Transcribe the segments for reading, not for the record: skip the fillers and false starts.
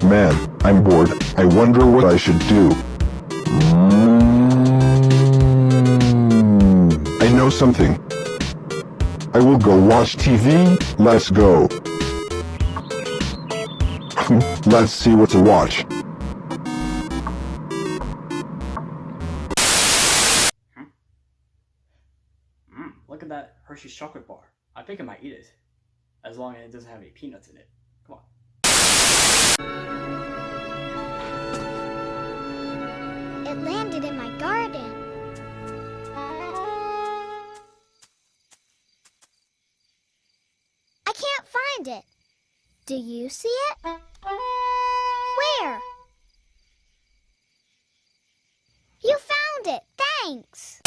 Man, I'm bored. I wonder what I should do. I know something. I will go watch TV. Let's go. Let's see what to watch. Look at that Hershey's chocolate bar. I think I might eat it. As long as it doesn't have any peanuts in it. Come on. It landed in my garden. I can't find it. Do you see it? Where? You found it! Thanks!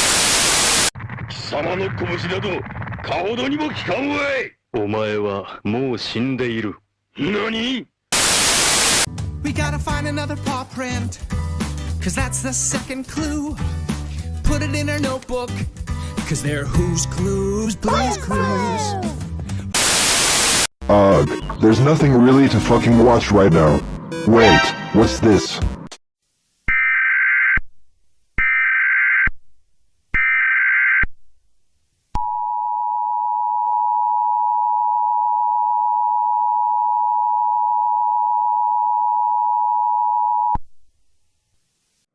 貴様の拳などかほどにも効かんわい。お前はもう死んでいる。何? We gotta find another paw print, cause that's the second clue. Put it in our notebook, cause they're Who's Clues, Blue's Clues. Ugh, there's nothing really to fucking watch right now. Wait, what's this?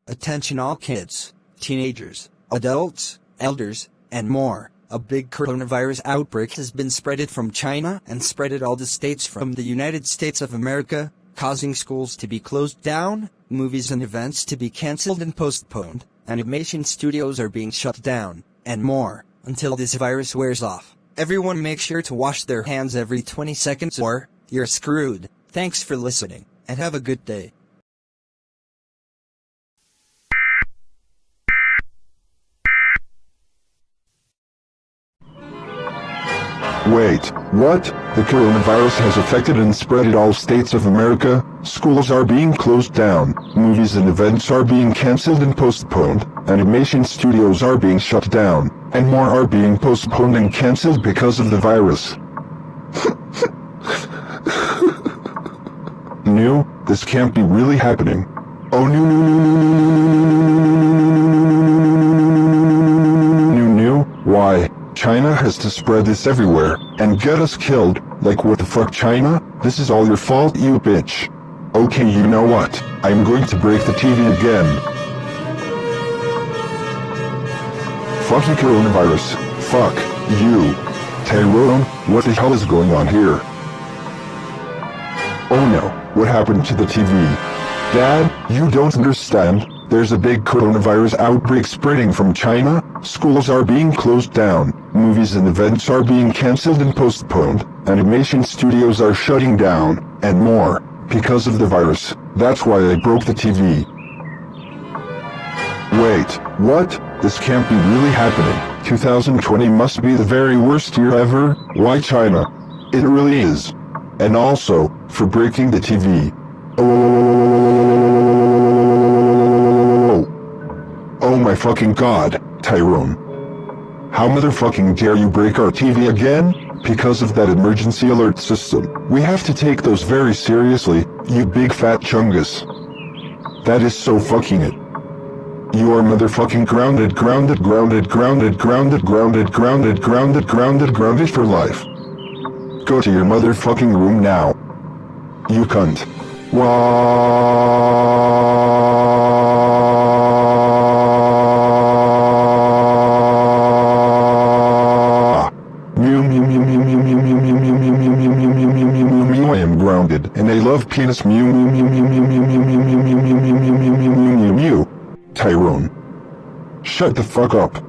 Attention all kids, teenagers, adults, elders, and more. A big coronavirus outbreak has been spreaded from China and spreaded all the states from the United States of America, causing schools to be closed down, movies and events to be cancelled and postponed, animation studios are being shut down, and more, until this virus wears off. Everyone make sure to wash their hands every 20 seconds or you're screwed. Thanks for listening, and have a good day. Wait, what? The coronavirus has affected and spread all states of America, schools are being closed down, movies and events are being cancelled and postponed, animation studios are being shut down, and more are being postponed and cancelled because of the virus. No, this can't be really happening. Oh no. Why? China has to spread this everywhere, and get us killed. Like what the fuck, China? This is all your fault, you bitch. Okay, you know what? I'm going to break the TV again. Fuck you, coronavirus. Fuck you. Tyrone, what the hell is going on here? Oh no, what happened to the TV? Dad, you don't understand. There's a big coronavirus outbreak spreading from China, schools are being closed down, movies and events are being cancelled and postponed, animation studios are shutting down, and more, because of the virus. That's why I broke the TV. Wait, what? This can't be really happening. 2020 must be the very worst year ever. Why China? It really is. And also, for breaking the TV. Oh my fucking god, Tyrone. How motherfucking dare you break our TV again? Because of that emergency alert system. We have to take those very seriously, you big fat chungus. That is so fucking it. You are motherfucking grounded for life. Go to your motherfucking room now. You cunt. I am grounded, and I love penis. Tyrone. Shut the fuck up.